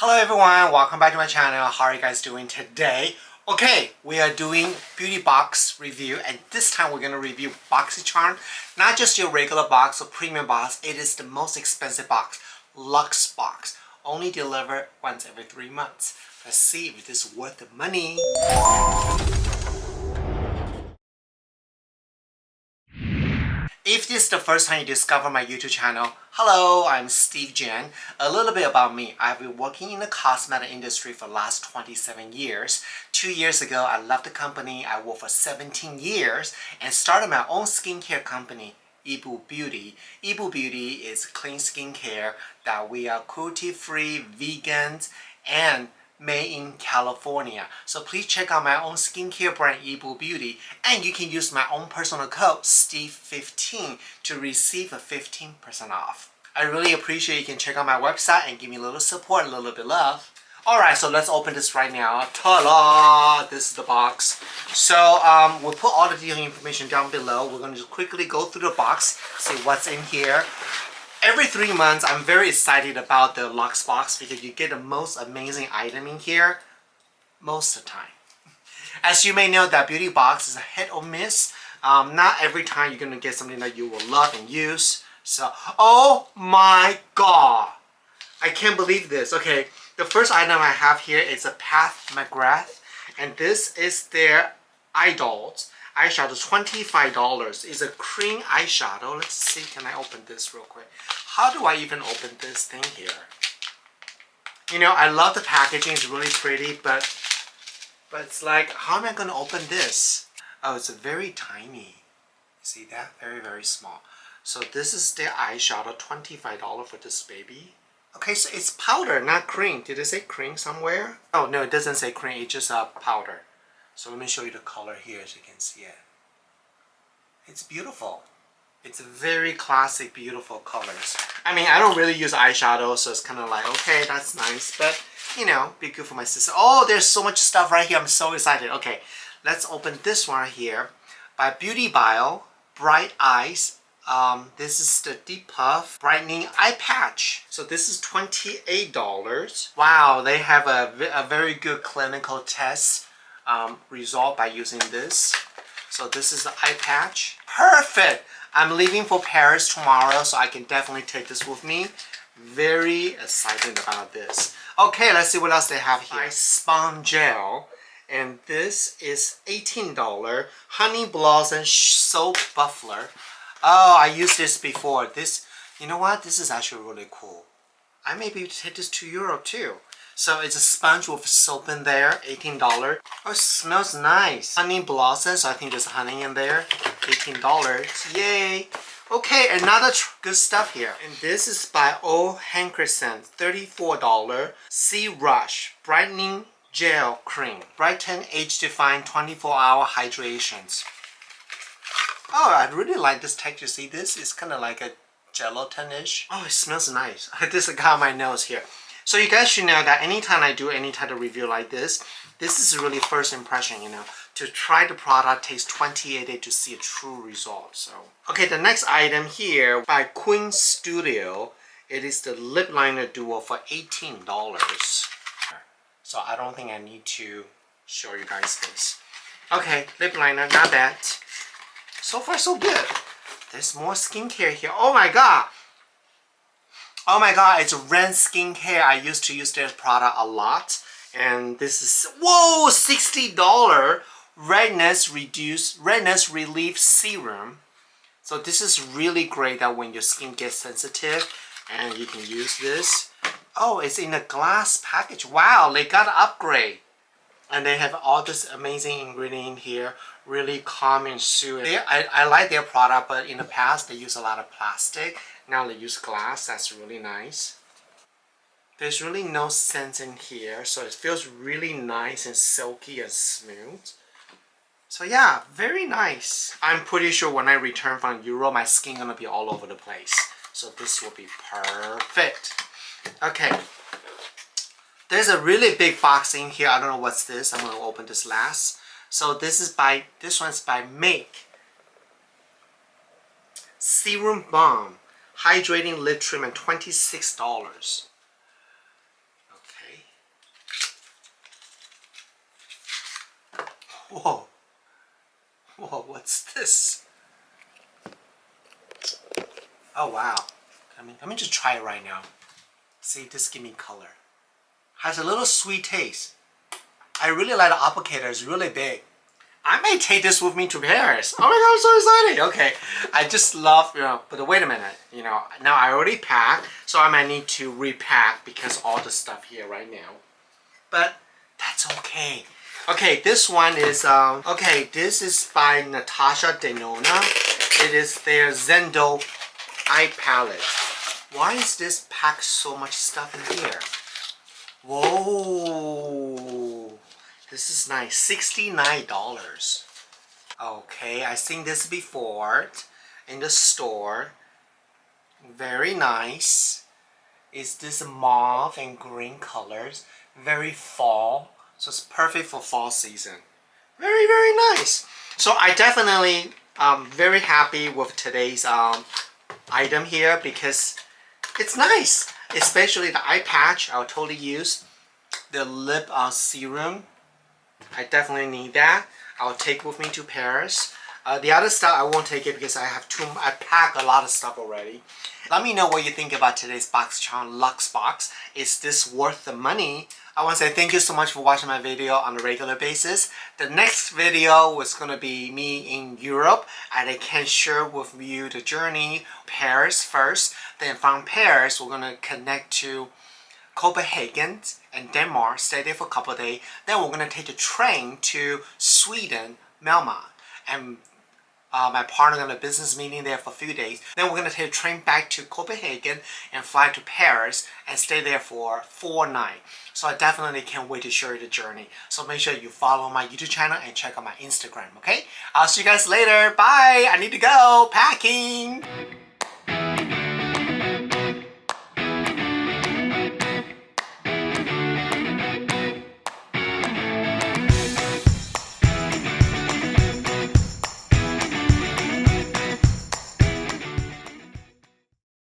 Hello everyone, welcome back to my channel. How are you guys doing today? Okay, we are doing beauty box review, and this time we're going to review Boxycharm. Not just your regular box or premium box, it is the most expensive box, Luxe box. Only delivered once every 3 months. Let's see if it is worth the money. If this is the first time you discover my YouTube channel, hello, I'm Steve Jen. A little bit about me. I've been working in the cosmetic industry for the last 27 years. 2 years ago, I left the company. I worked for 17 years and started my own skincare company, Yibu Beauty. Yibu Beauty is clean skincare that we are cruelty-free, vegans, and made in California. So please check out my own skincare brand Yibu Beauty, and you can use my own personal code Steve15 to receive a 15% off. I really appreciate you can check out my website and give me a little support, a little bit of love. Alright, so let's open this right now. Ta-da! This is the box. So we'll put all the detailed information down below. We're going to just quickly go through the box, see what's in here. Every 3 months, I'm very excited about the Luxe box because you get the most amazing item in here most of the time. As you may know, that beauty box is a hit or miss. Not every time you're going to get something that you will love and use. So, oh my god! I can't believe this. Okay, the first item I have here is a mcgrath, and this is their Idols eyeshadow, $25. It's a cream eyeshadow. Let's see, can I open this real quick? How do I even open this thing here? You know, I love the packaging, it's really pretty, but it's like, how am I going to open this? Oh, it's very tiny. See that? Very, very small. So this is the eyeshadow, $25 for this baby. Okay, so it's powder, not cream. Did it say cream somewhere? Oh, no, it doesn't say cream, it's just a powder. So let me show you the color here so you can see it. It's beautiful. It's very classic, beautiful colors. I mean, I don't really use eyeshadow, so it's kind of like, okay, that's nice. But, you know, be good for my sister. Oh, there's so much stuff right here. I'm so excited. Okay, let's open this one right here. By Beauty Bile, Bright Eyes. This is the Deep Puff Brightening Eye Patch. So this is $28. Wow, they have a very good clinical test result by using this. So this is the eye patch. Perfect! I'm leaving for Paris tomorrow, so I can definitely take this with me. Very excited about this. Okay, let's see what else they have here. Spon Gel. And this is $18. Honey Blossom Soap Buffler. Oh, I used this before. This, you know what? This is actually really cool. I may be able to take this to Europe too. So it's a sponge with soap in there, $18. Oh, it smells nice. Honey Blossom, so I think there's honey in there, $18. Yay! Okay, another good stuff here. And this is by O. Hankerson, $34. Sea Rush Brightening Gel Cream. Brighten Age Define 24-hour Hydrations. Oh, I really like this texture. See, this is kind of like a gelatin-ish. Oh, it smells nice. This got my nose here. So you guys should know that anytime I do any type of review like this is really first impression, you know. To try the product takes 28 days to see a true result. So, okay, the next item here by Queen Studio. It is the lip liner duo for $18. So I don't think I need to show you guys this. Okay, lip liner, not bad. So far so good. There's more skincare here. Oh my god! Oh my god, it's Ren Skincare. I used to use their product a lot. And this is, whoa, $60 redness relief serum. So this is really great that when your skin gets sensitive and you can use this. Oh, it's in a glass package. Wow, they got an upgrade. And they have all this amazing ingredient here, really calm and soothing. I like their product, but in the past they use a lot of plastic. Now they use glass. That's really nice. There's really no scent in here, so it feels really nice and silky and smooth. So yeah, very nice. I'm pretty sure when I return from Europe, my skin gonna be all over the place. So this will be perfect. Okay. There's a really big box in here. I don't know what's this. I'm going to open this last. So this one's by Make. Serum Balm Hydrating Lip Treatment, $26. Okay. Whoa. Whoa, what's this? Oh wow. Let me just try it right now. See, this give me color. Has a little sweet taste. I really like the applicator, it's really big. I may take this with me to Paris. Oh my god, I'm so excited. Okay, I just love, but wait a minute. Now I already packed, so I might need to repack because all the stuff here right now. But that's okay. Okay, this one is, okay, this is by Natasha Denona. It is their Zendo eye palette. Why is this packed so much stuff in here? Whoa, this is nice, $69. Okay, I've seen this before in the store. Very nice. Is this mauve and green colors? Very fall, so it's perfect for fall season. Very, very nice. So I definitely very happy with today's item here because it's nice. Especially the eye patch, I'll totally use. The lip serum, I definitely need that. I'll take with me to Paris. The other stuff I won't take it because I packed a lot of stuff already. Let me know what you think about today's Boxycharm Luxe box. Is this worth the money? I want to say thank you so much for watching my video on a regular basis. The next video was going to be me in Europe, and I can share with you the journey. Paris first, then from Paris we're going to connect to Copenhagen and Denmark, stay there for a couple of days. Then we're going to take the train to Sweden, Malmö, and my partner got a business meeting there for a few days. Then we're going to take a train back to Copenhagen and fly to Paris and stay there for 4 nights. So I definitely can't wait to share the journey. So make sure you follow my YouTube channel and check out my Instagram, okay? I'll see you guys later. Bye! I need to go. Packing!